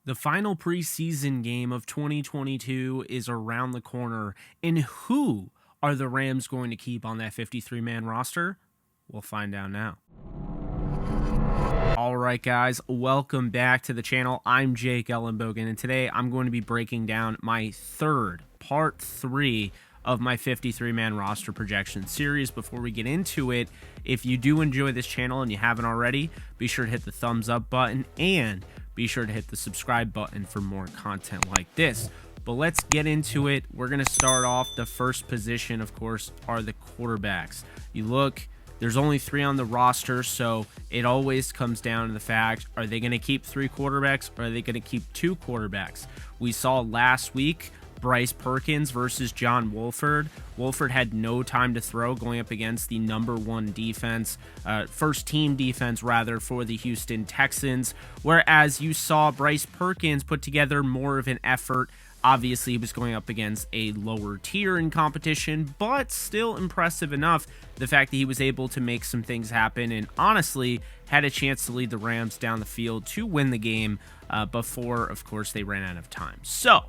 The final preseason game of 2022 is around the corner, and who are the Rams going to keep on that 53-man roster? We'll find out now. All right, guys, welcome back to the channel. I'm Jake Ellenbogen, and today I'm going to be breaking down my part 3 of my 53-man roster projection series. Before we get into it, if you do enjoy this channel and you haven't already, be sure to hit the thumbs up button and be sure to hit the subscribe button for more content like this. But let's get into it. We're going to start off. The first position, of course, are the quarterbacks. You look, there's only 3 on the roster, so it always comes down to the fact, are they going to keep 3 quarterbacks or are they going to keep 2 quarterbacks? We saw last week Bryce Perkins versus John Wolford. Wolford had no time to throw going up against the #1 defense, first team defense rather, for the Houston Texans, whereas you saw Bryce Perkins put together more of an effort. Obviously, he was going up against a lower tier in competition, but still impressive enough, the fact that he was able to make some things happen and honestly had a chance to lead the Rams down the field to win the game before, of course, they ran out of time. So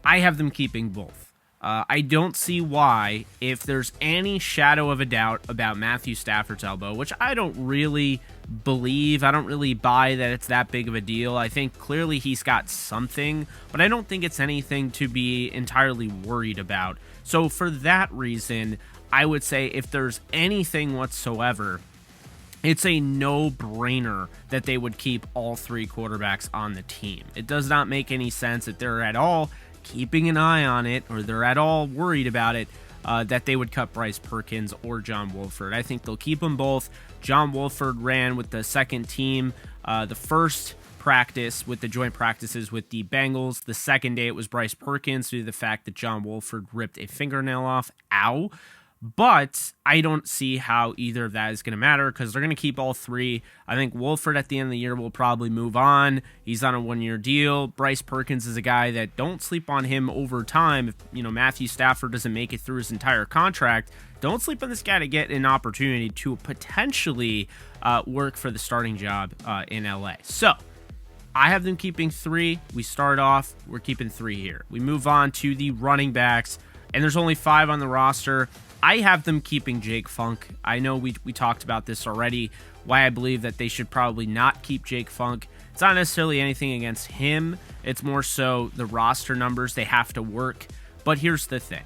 I have them keeping both. I don't see why, if there's any shadow of a doubt about Matthew Stafford's elbow, which I don't really believe. I don't really buy that it's that big of a deal. I think clearly he's got something, but I don't think it's anything to be entirely worried about. So for that reason, I would say if there's anything whatsoever, it's a no-brainer that they would keep all 3 quarterbacks on the team. It does not make any sense that they're at all keeping an eye on it or they're at all worried about it, that they would cut Bryce Perkins or John Wolford. I think they'll keep them both. John Wolford ran with the second team the first practice with the joint practices with the Bengals. The second day it was Bryce Perkins due to the fact that John Wolford ripped a fingernail off. Ow. But I don't see how either of that is going to matter because they're going to keep all 3. I think Wolford at the end of the year will probably move on. He's on a 1-year deal. Bryce Perkins is a guy that don't sleep on him over time. If Matthew Stafford doesn't make it through his entire contract, don't sleep on this guy to get an opportunity to potentially work for the starting job in LA. So I have them keeping 3. We start off, we're keeping 3 here. We move on to the running backs, and there's only 5 on the roster. I have them keeping Jake Funk. I know we talked about this already, why I believe that they should probably not keep Jake Funk. It's not necessarily anything against him. It's more so the roster numbers. They have to work. But here's the thing.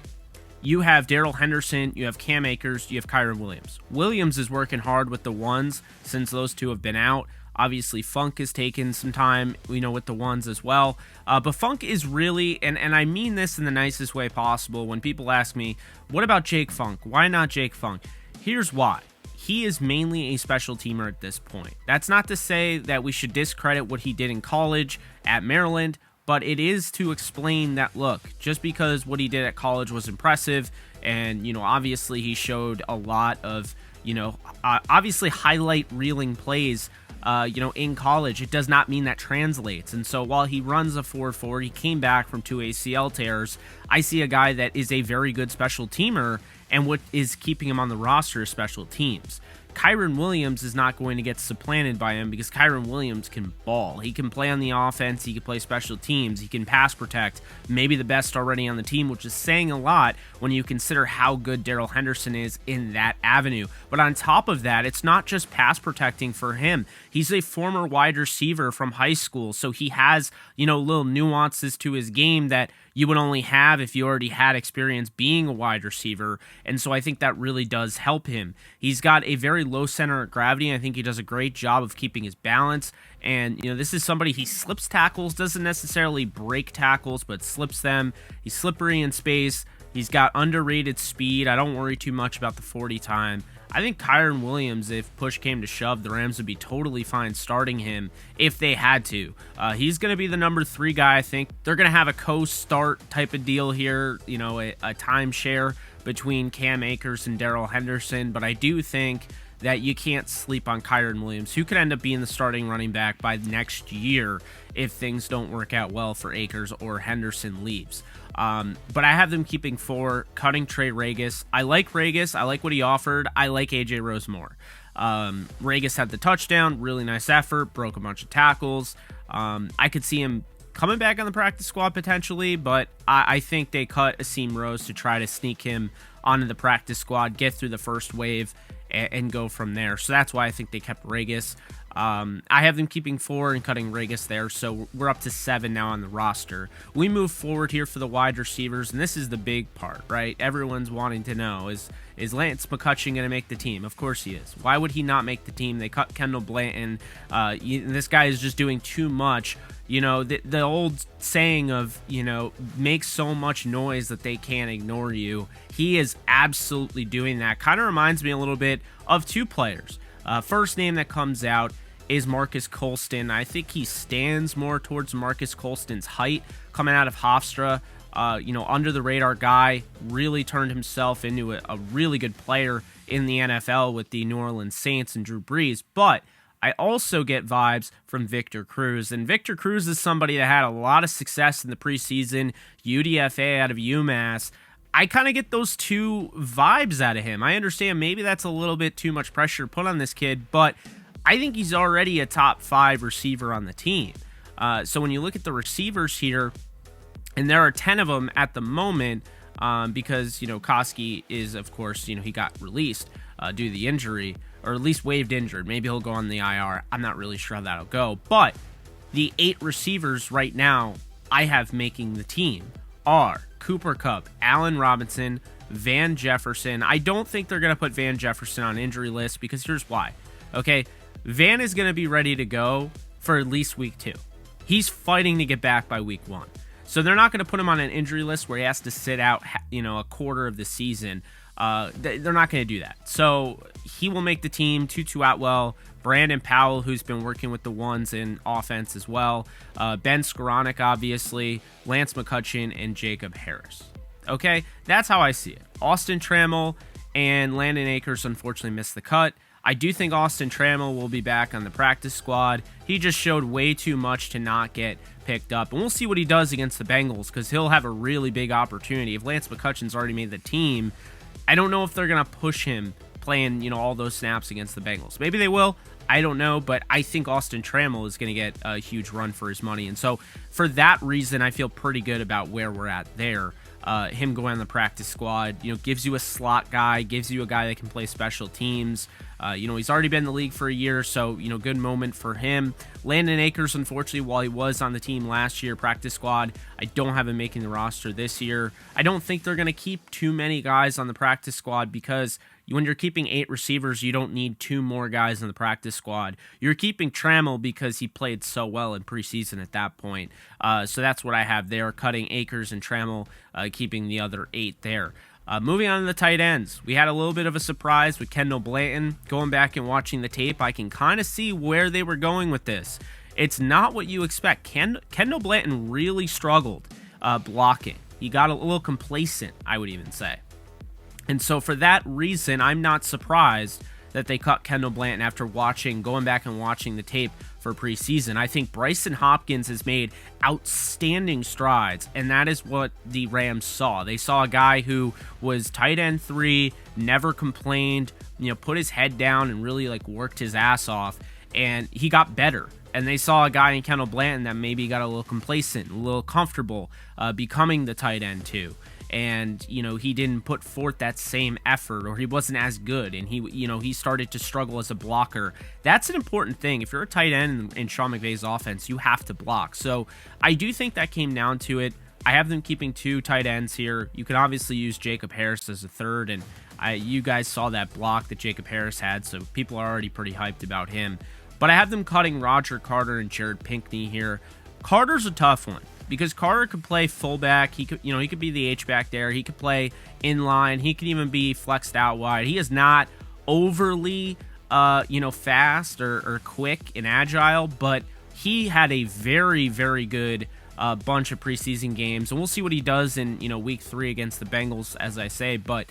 You have Darrell Henderson, you have Cam Akers, you have Kyron Williams. Williams is working hard with the ones since those 2 have been out. Obviously, Funk has taken some time, with the ones as well. But Funk is really, and I mean this in the nicest way possible, when people ask me, what about Jake Funk? Why not Jake Funk? Here's why. He is mainly a special teamer at this point. That's not to say that we should discredit what he did in college at Maryland, but it is to explain that, look, just because what he did at college was impressive, and, obviously he showed a lot of, obviously highlight reeling plays in college, it does not mean that translates. And so while he runs a 4.4, he came back from 2 ACL tears. I see a guy that is a very good special teamer, and what is keeping him on the roster is special teams. Kyron Williams is not going to get supplanted by him because Kyron Williams can ball. He can play on the offense. He can play special teams. He can pass protect. Maybe the best already on the team, which is saying a lot when you consider how good Darrell Henderson is in that avenue. But on top of that, it's not just pass protecting for him. He's a former wide receiver from high school, so he has, little nuances to his game that you would only have if you already had experience being a wide receiver, and so I think that really does help him. He's got a very low center of gravity, and I think he does a great job of keeping his balance, and, this is somebody, he slips tackles, doesn't necessarily break tackles, but slips them. He's slippery in space. He's got underrated speed. I don't worry too much about the 40 time. I think Kyron Williams, if push came to shove, the Rams would be totally fine starting him if they had to. He's going to be the number 3 guy, I think. They're going to have a co-start type of deal here, a timeshare between Cam Akers and Darrell Henderson, but I do think that you can't sleep on Kyron Williams, who could end up being the starting running back by next year if things don't work out well for Akers or Henderson leaves. But I have them keeping 4, cutting Trey Regis. I like Regis. I like what he offered. I like AJ Rose more. Regis had the touchdown, really nice effort, broke a bunch of tackles. I could see him coming back on the practice squad potentially, but I think they cut Asim Rose to try to sneak him onto the practice squad, get through the first wave, and go from there. So that's why I think they kept Regis. I have them keeping 4 and cutting Regis there, so we're up to 7 now on the roster. We move forward here for the wide receivers, and this is the big part, right? Everyone's wanting to know, is Lance McCutcheon going to make the team? Of course he is. Why would he not make the team? They cut Kendall Blanton. This guy is just doing too much. You know, the old saying of, make so much noise that they can't ignore you. He is absolutely doing that. Kind of reminds me a little bit of 2 players. First name that comes out is Marcus Colston. I think he stands more towards Marcus Colston's height coming out of Hofstra. Under the radar guy, really turned himself into a really good player in the NFL with the New Orleans Saints and Drew Brees. But I also get vibes from Victor Cruz. And Victor Cruz is somebody that had a lot of success in the preseason, UDFA out of UMass. I kind of get those 2 vibes out of him. I understand maybe that's a little bit too much pressure put on this kid, but I think he's already a top 5 receiver on the team. So when you look at the receivers here, and there are 10 of them at the moment, because, Koski is, of course, he got released due to the injury, or at least waived injured. Maybe he'll go on the IR. I'm not really sure how that'll go. But the 8 receivers right now I have making the team are Cooper Kupp, Allen Robinson, Van Jefferson. I don't think they're going to put Van Jefferson on injury list because here's why. Okay, Van is going to be ready to go for at least week 2. He's fighting to get back by week 1. So they're not going to put him on an injury list where he has to sit out, a quarter of the season. They're not going to do that. So he will make the team. Tutu Atwell, Brandon Powell, who's been working with the ones in offense as well. Ben Skoranek, obviously. Lance McCutcheon, and Jacob Harris. Okay, that's how I see it. Austin Trammell and Landon Akers unfortunately missed the cut. I do think Austin Trammell will be back on the practice squad. He just showed way too much to not get picked up. And we'll see what he does against the Bengals because he'll have a really big opportunity. If Lance McCutcheon's already made the team, I don't know if they're going to push him playing, all those snaps against the Bengals. Maybe they will. I don't know, but I think Austin Trammell is going to get a huge run for his money. And so for that reason, I feel pretty good about where we're at there. Him going on the practice squad, gives you a slot guy, gives you a guy that can play special teams. He's already been in the league for a year, so, good moment for him. Landon Akers, unfortunately, while he was on the team last year, practice squad, I don't have him making the roster this year. I don't think they're going to keep too many guys on the practice squad because when you're keeping 8 receivers, you don't need 2 more guys in the practice squad. You're keeping Trammell because he played so well in preseason at that point. So that's what I have there, cutting Akers and Trammell, keeping the other 8 there. Moving on to the tight ends, we had a little bit of a surprise with Kendall Blanton. Going back and watching the tape, I can kind of see where they were going with this. It's not what you expect. Kendall Blanton really struggled blocking. He got a little complacent, I would even say. And so for that reason, I'm not surprised that they cut Kendall Blanton after going back and watching the tape for preseason. I think Bryson Hopkins has made outstanding strides, and that is what the Rams saw. They saw a guy who was tight end 3, never complained, put his head down and really worked his ass off, and he got better. And they saw a guy in Kendall Blanton that maybe got a little complacent, a little comfortable becoming the tight end 2. And, he didn't put forth that same effort, or he wasn't as good, and he started to struggle as a blocker. That's an important thing. If you're a tight end in Sean McVay's offense, you have to block. So I do think that came down to it. I have them keeping 2 tight ends here. You can obviously use Jacob Harris as a third, and you guys saw that block that Jacob Harris had, so people are already pretty hyped about him. But I have them cutting Roger Carter and Jared Pinkney here. Carter's a tough one, because Carter could play fullback. He could be the H-back there. He could play inline. He could even be flexed out wide. He is not overly, fast or quick and agile, but he had a very, very good bunch of preseason games, and we'll see what he does in week 3 against the Bengals, as I say. But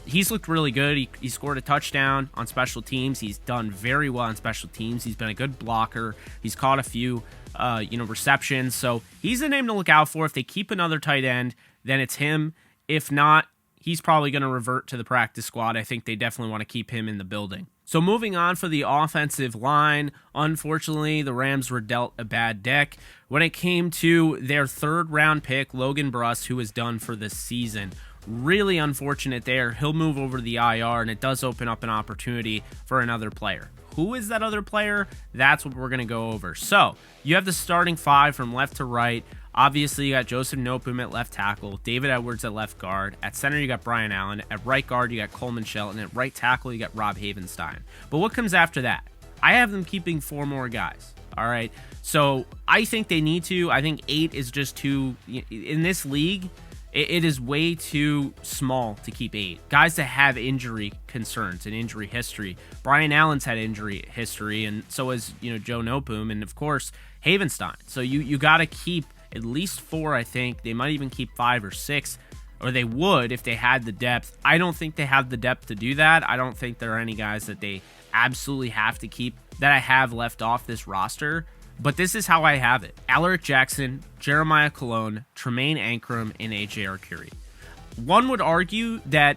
he's looked really good. He scored a touchdown on special teams. He's done very well on special teams. He's been a good blocker. He's caught a few receptions. So he's a name to look out for. If they keep another tight end, then it's him. If not, he's probably going to revert to the practice squad. I think they definitely want to keep him in the building. So moving on for the offensive line, unfortunately, the Rams were dealt a bad deck when it came to their third-round pick, Logan Bruss, who is done for the season. Really unfortunate there. He'll move over to the IR, and it does open up an opportunity for another player. Who is that other player? That's what we're going to go over. So you have the starting five from left to right. Obviously, you got Joseph Nopum at left tackle, David Edwards at left guard. At center, you got Brian Allen. At right guard, you got Coleman Shelton. At right tackle, you got Rob Havenstein. But what comes after that? I have them keeping 4 more guys. All right. So I think they need to. I think 8 is just too, in this league, it is way too small to keep 8. Guys that have injury concerns and injury history. Brian Allen's had injury history, and so has, Joe Nopum, and of course, Havenstein. So you got to keep at least 4, I think. They might even keep 5 or 6, or they would if they had the depth. I don't think they have the depth to do that. I don't think there are any guys that they absolutely have to keep that I have left off this roster. But this is how I have it. Alaric Jackson, Jeremiah Cologne, Tremaine Ankrum, and A.J. Arcuri. One would argue that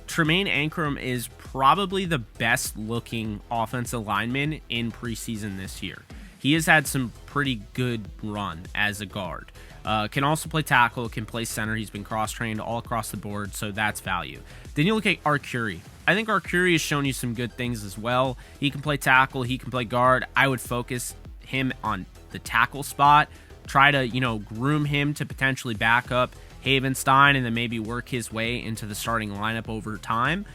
Tremaine Ankrum is probably the best looking offensive lineman in preseason this year. He has had some pretty good run as a guard. Can also play tackle, can play center. He's been cross-trained all across the board, so that's value. Then you look at Arcuri. I think Arcuri has shown you some good things as well. He can play tackle, he can play guard. I would focus him on the tackle spot, try to, groom him to potentially back up Havenstein and then maybe work his way into the starting lineup over time.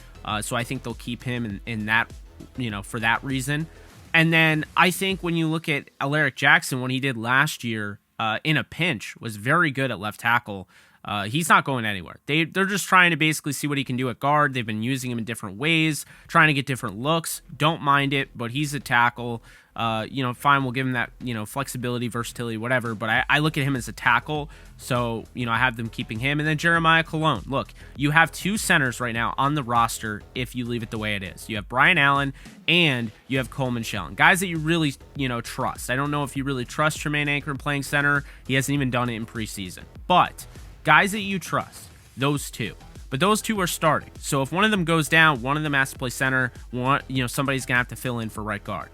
So I think they'll keep him in that, for that reason. And then I think when you look at Alaric Jackson, what he did last year in a pinch was very good at left tackle. He's not going anywhere. They're just trying to basically see what he can do at guard. They've been using him in different ways, trying to get different looks. Don't mind it, but he's a tackle. Fine, we'll give him that, flexibility, versatility, whatever. But I look at him as a tackle, so, I have them keeping him. And then Jeremiah Cologne. Look, you have 2 centers right now on the roster if you leave it the way it is. You have Brian Allen and you have Coleman Shelton. Guys that you really, trust. I don't know if you really trust Tremaine Ankrum playing center. He hasn't even done it in preseason. But guys that you trust, those 2. But those 2 are starting. So if one of them goes down, one of them has to play center. Somebody's going to have to fill in for right guard.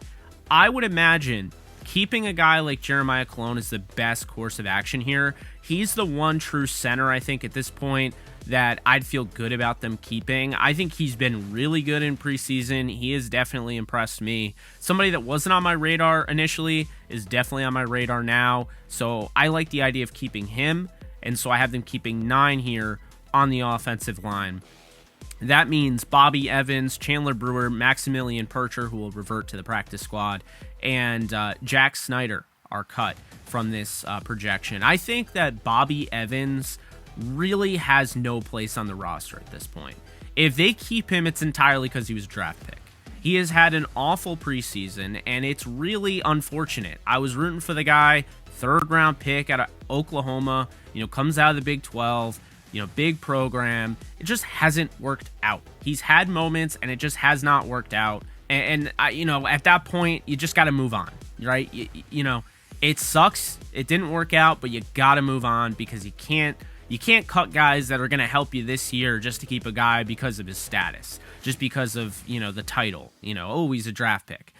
I would imagine keeping a guy like Jeremiah Cologne is the best course of action here. He's the one true center, I think, at this point that I'd feel good about them keeping. I think he's been really good in preseason. He has definitely impressed me. Somebody that wasn't on my radar initially is definitely on my radar now. So I like the idea of keeping him. And so I have them keeping 9 here on the offensive line. That means Bobby Evans, Chandler Brewer, Maximilian Percher, who will revert to the practice squad, and Jack Snyder are cut from this projection. I think that Bobby Evans really has no place on the roster at this point. If they keep him, it's entirely because he was a draft pick. He has had an awful preseason, and it's really unfortunate. I was rooting for the guy, 3rd-round pick out of Oklahoma, comes out of the Big 12, big program. It just hasn't worked out. He's had moments, and it just has not worked out. And at that point, you just got to move on, right? It sucks. It didn't work out, but you got to move on because you can't cut guys that are going to help you this year just to keep a guy because of his status, just because of, the title, he's a draft pick.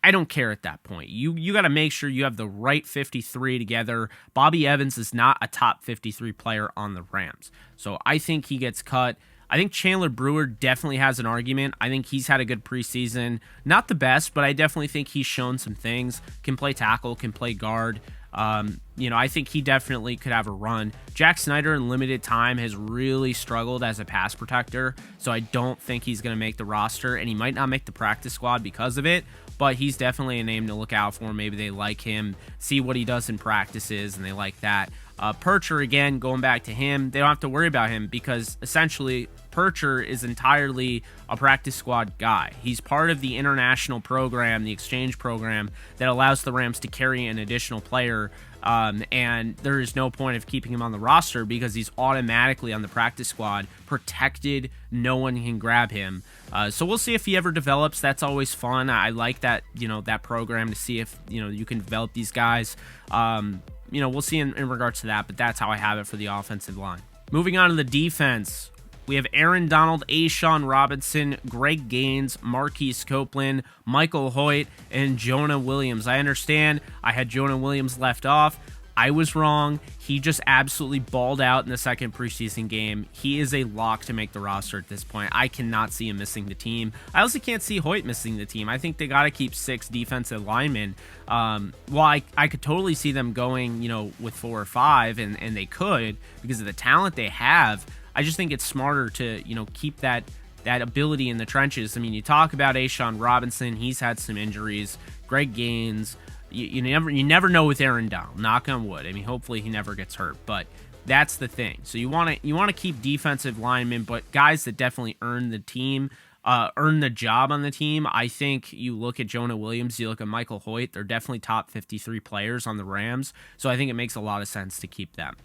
I don't care at that point. You got to make sure you have the right 53 together. Bobby Evans is not a top 53 player on the Rams. So I think he gets cut. I think Chandler Brewer definitely has an argument. I think he's had a good preseason. Not the best, but I definitely think he's shown some things. Can play tackle, can play guard. I think he definitely could have a run. Jack Snyder in limited time has really struggled as a pass protector, so I don't think he's going to make the roster, and he might not make the practice squad because of it, but he's definitely a name to look out for. Maybe they like him, see what he does in practices, and they like that. Percher, again, going back to him, they don't have to worry about him because essentially Percher is entirely a practice squad guy. He's part of the international program, the exchange program, that allows the Rams to carry an additional player, and there is no point of keeping him on the roster because he's automatically on the practice squad, protected, no one can grab him. So we'll see if he ever develops. That's always fun. I like that, that program to see if, you can develop these guys. We'll see in regards to that, but that's how I have it for the offensive line. Moving on to the defense. We have Aaron Donald, A'Shawn Robinson, Greg Gaines, Marquise Copeland, Michael Hoyt, and Jonah Williams. I understand I had Jonah Williams left off. I was wrong. He just absolutely balled out in the second preseason game. He is a lock to make the roster at this point. I cannot see him missing the team. I also can't see Hoyt missing the team. I think they got to keep 6 defensive linemen. I could totally see them going, with 4 or 5, and they could because of the talent they have. I just think it's smarter to, keep that ability in the trenches. I mean, you talk about A'Shawn Robinson. He's had some injuries. Greg Gaines. You never know with Aaron Donald. Knock on wood. I mean, hopefully he never gets hurt, but that's the thing. So you want to keep defensive linemen, but guys that definitely earn the job on the team. I think you look at Jonah Williams, you look at Michael Hoyt. They're definitely top 53 players on the Rams, so I think it makes a lot of sense to keep them.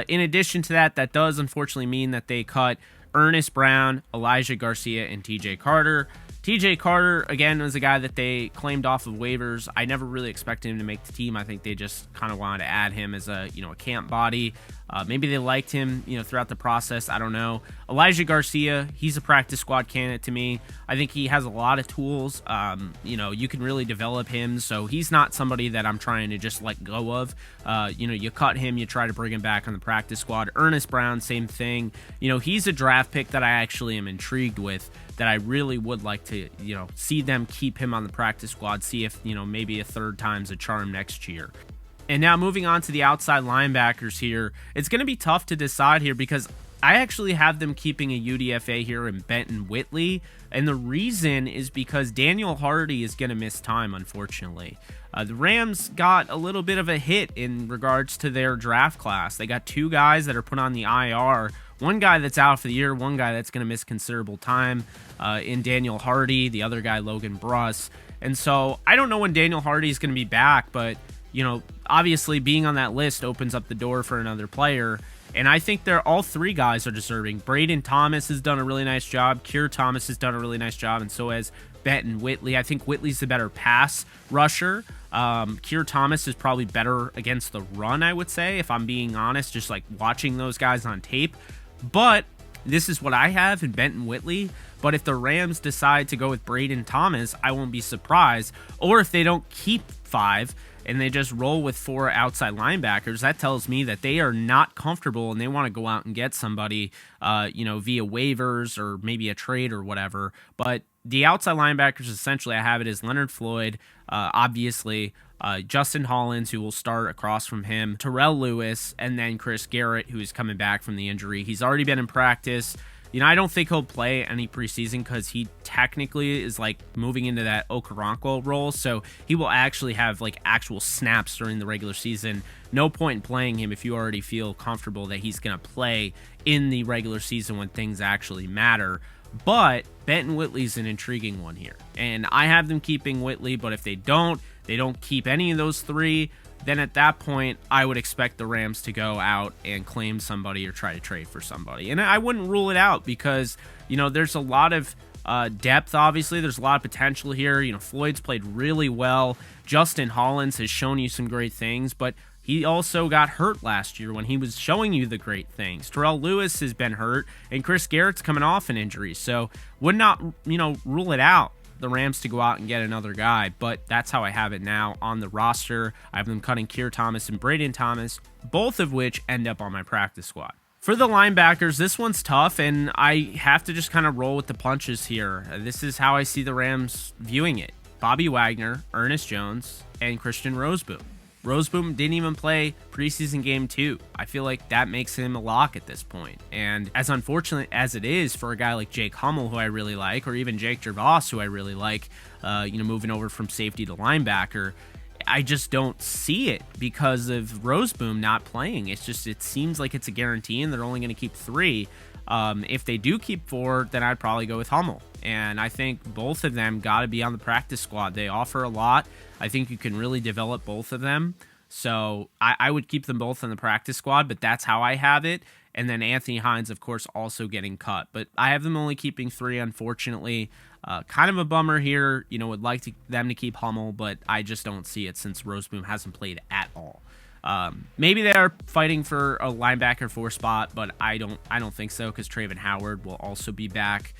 In addition to that does unfortunately mean that they cut Ernest Brown, Elijah Garcia, and TJ Carter. TJ Carter, again, was a guy that they claimed off of waivers. I never really expected him to make the team. I think they just kind of wanted to add him as a camp body. Maybe they liked him, throughout the process. I don't know. Elijah Garcia, he's a practice squad candidate to me. I think he has a lot of tools. You can really develop him. So he's not somebody that I'm trying to just let go of. You cut him, you try to bring him back on the practice squad. Ernest Brown, same thing. He's a draft pick that I actually am intrigued with, that I really would like to, see them keep him on the practice squad, see if, maybe a third time's a charm next year. And now moving on to the outside linebackers here, it's going to be tough to decide here because I actually have them keeping a UDFA here in Benton Whitley. And the reason is because Daniel Hardy is going to miss time, unfortunately. The Rams got a little bit of a hit in regards to their draft class. They got 2 guys that are put on the IR. One guy that's out for the year, one guy that's going to miss considerable time in Daniel Hardy, the other guy, Logan Bruss. And so I don't know when Daniel Hardy is going to be back, but, obviously being on that list opens up the door for another player. And I think all 3 guys are deserving. Braden Thomas has done a really nice job. Keir Thomas has done a really nice job, and so has Benton Whitley. I think Whitley's the better pass rusher. Keir Thomas is probably better against the run, I would say, if I'm being honest, just like watching those guys on tape. But this is what I have in Benton Whitley. But if the Rams decide to go with Braden Thomas, I won't be surprised. Or if they don't keep 5 and they just roll with 4 outside linebackers, that tells me that they are not comfortable and they want to go out and get somebody, via waivers or maybe a trade or whatever. But the outside linebackers, essentially, I have it as Leonard Floyd, obviously, Justin Hollins, who will start across from him, Terrell Lewis, and then Chris Garrett, who is coming back from the injury. He's already been in practice. I don't think he'll play any preseason because he technically is moving into that Okoronkwo role. So he will actually have actual snaps during the regular season. No point in playing him if you already feel comfortable that he's going to play in the regular season when things actually matter. But Benton Whitley's an intriguing one here. And I have them keeping Whitley, but if they don't keep any of those 3, then at that point, I would expect the Rams to go out and claim somebody or try to trade for somebody. And I wouldn't rule it out because, there's a lot of depth, obviously. There's a lot of potential here. Floyd's played really well. Justin Hollins has shown you some great things, but he also got hurt last year when he was showing you the great things. Terrell Lewis has been hurt, and Chris Garrett's coming off an injury. So would not, rule it out, the Rams to go out and get another guy, but that's how I have it now on the roster. I have them cutting Keir Thomas and Braden Thomas, both of which end up on my practice squad. For the linebackers, this one's tough, and I have to just kind of roll with the punches here. This is how I see the Rams viewing it. Bobby Wagner, Ernest Jones, and Christian Roseboom. Roseboom didn't even play preseason game 2. I feel like that makes him a lock at this point. And as unfortunate as it is for a guy like Jake Hummel, who I really like, or even Jake Gervais, who I really like, moving over from safety to linebacker, I just don't see it because of Roseboom not playing. It seems like it's a guarantee, and they're only going to keep 3. If they do keep 4, then I'd probably go with Hummel. And I think both of them got to be on the practice squad. They offer a lot. I think you can really develop both of them. So I would keep them both on the practice squad, but that's how I have it. And then Anthony Hines, of course, also getting cut. But I have them only keeping 3, unfortunately. Kind of a bummer here. Would like them to keep Hummel, but I just don't see it since Roseboom hasn't played at all. Maybe they are fighting for a linebacker 4 spot, but I don't think so, because Travon Howard will also be back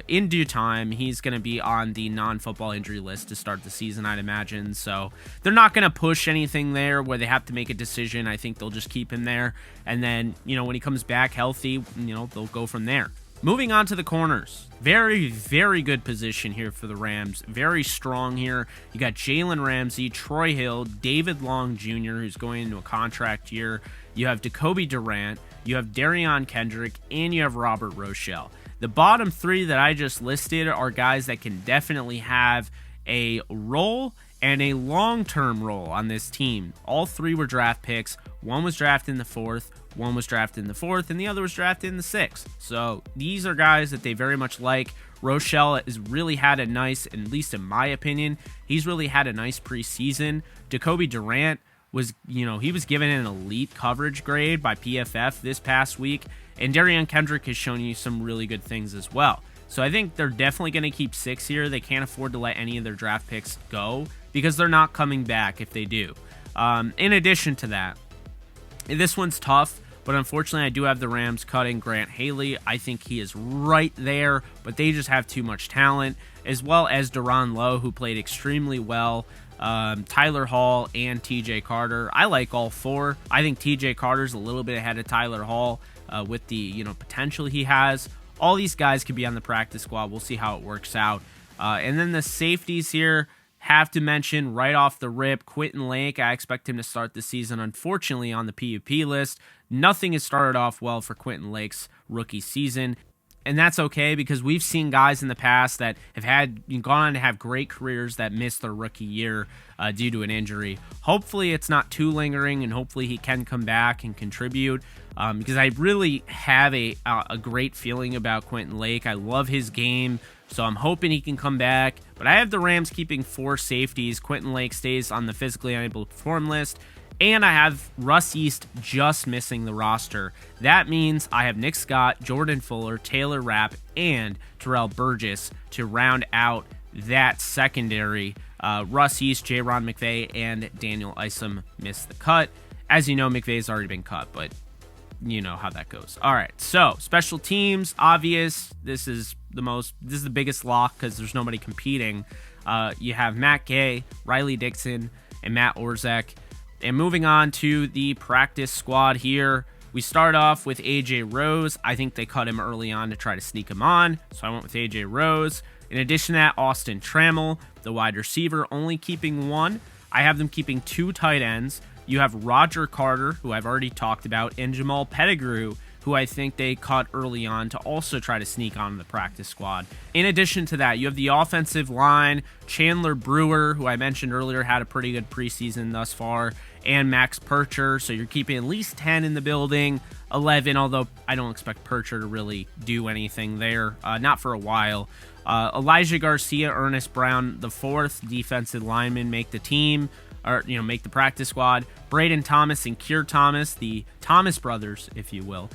in due time. He's going to be on the non-football injury list to start the season, I'd imagine. So they're not going to push anything there where they have to make a decision. I think they'll just keep him there, and then when he comes back healthy, they'll go from there. Moving on to the corners. Very, very good position here for the Rams. Very strong here. You got Jalen Ramsey, Troy Hill, David Long Jr., who's going into a contract year. You have Jacoby Durant. You have Darion Kendrick. And you have Robert Rochelle. The bottom 3 that I just listed are guys that can definitely have a role and a long-term role on this team. All 3 were draft picks. One was drafted in the 4th. One was drafted in the 4th, and the other was drafted in the 6th. So these are guys that they very much like. Rochelle has really had a nice, at least in my opinion, he's really had a nice preseason. Jacoby Durant was, he was given an elite coverage grade by PFF this past week, and Darion Kendrick has shown you some really good things as well. So I think they're definitely going to keep 6 here. They can't afford to let any of their draft picks go, because they're not coming back if they do. In addition to that, this one's tough, but unfortunately I do have the Rams cutting Grant Haley. I think he is right there, but they just have too much talent, as well as Duron Lowe, who played extremely well, Tyler Hall, and TJ Carter. I like all 4. I think TJ Carter's a little bit ahead of Tyler Hall with the potential he has. All these guys could be on the practice squad. We'll see how it works out. And then the safeties here, have to mention right off the rip, Quentin Lake. I expect him to start the season, unfortunately, on the PUP list. Nothing has started off well for Quentin Lake's rookie season, and that's okay, because we've seen guys in the past that have gone on to have great careers that missed their rookie year due to an injury. Hopefully it's not too lingering, and hopefully he can come back and contribute, because I really have a great feeling about Quentin Lake. I love his game, so I'm hoping he can come back. But I have the Rams keeping 4 safeties. Quentin Lake stays on the physically unable to perform list. And I have Russ East just missing the roster. That means I have Nick Scott, Jordan Fuller, Taylor Rapp, and Terrell Burgess to round out that secondary. Russ East, J-Ron McVay, and Daniel Isom missed the cut. As you know, McVay's already been cut, but you know how that goes. All right, so special teams, obvious. This is the biggest lock because there's nobody competing. You have Matt Gay, Riley Dixon, and Matt Orzech. And moving on to the practice squad here, we start off with AJ Rose. I think they cut him early on to try to sneak him on, so I went with AJ Rose. In addition to that, Austin Trammell, the wide receiver, only keeping 1. I have them keeping 2 tight ends. You have Roger Carter, who I've already talked about, and Jamal Pettigrew, who I think they cut early on to also try to sneak on the practice squad. In addition to that, you have the offensive line, Chandler Brewer, who I mentioned earlier had a pretty good preseason thus far, and Max Percher, so you're keeping at least 10 in the building, 11, although I don't expect Percher to really do anything there, not for a while. Elijah Garcia, Ernest Brown, the 4th defensive lineman, make the team, or make the practice squad. Braden Thomas and Keir Thomas, the Thomas brothers, if you will,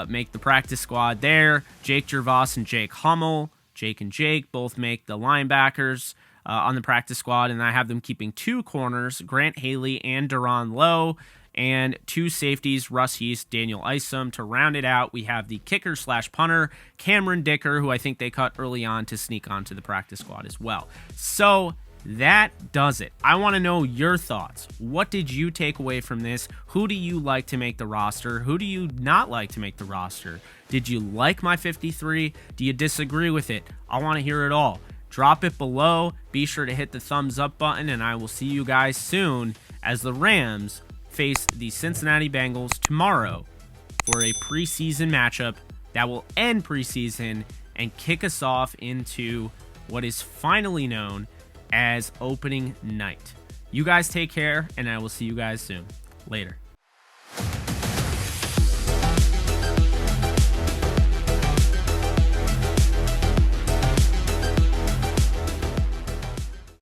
make the practice squad there. Jake Gervais and Jake Hummel, Jake and Jake, both make the linebackers on the practice squad, and I have them keeping 2 corners, Grant Haley and Duron Lowe, and 2 safeties, Russ East, Daniel Isom. To round it out, we have the kicker/punter, Cameron Dicker, who I think they cut early on to sneak onto the practice squad as well. So that does it. I want to know your thoughts. What did you take away from this? Who do you like to make the roster? Who do you not like to make the roster? Did you like my 53? Do you disagree with it? I want to hear it all. Drop it below. Be sure to hit the thumbs up button, and I will see you guys soon as the Rams face the Cincinnati Bengals tomorrow for a preseason matchup that will end preseason and kick us off into what is finally known as opening night. You guys take care, and I will see you guys soon. Later.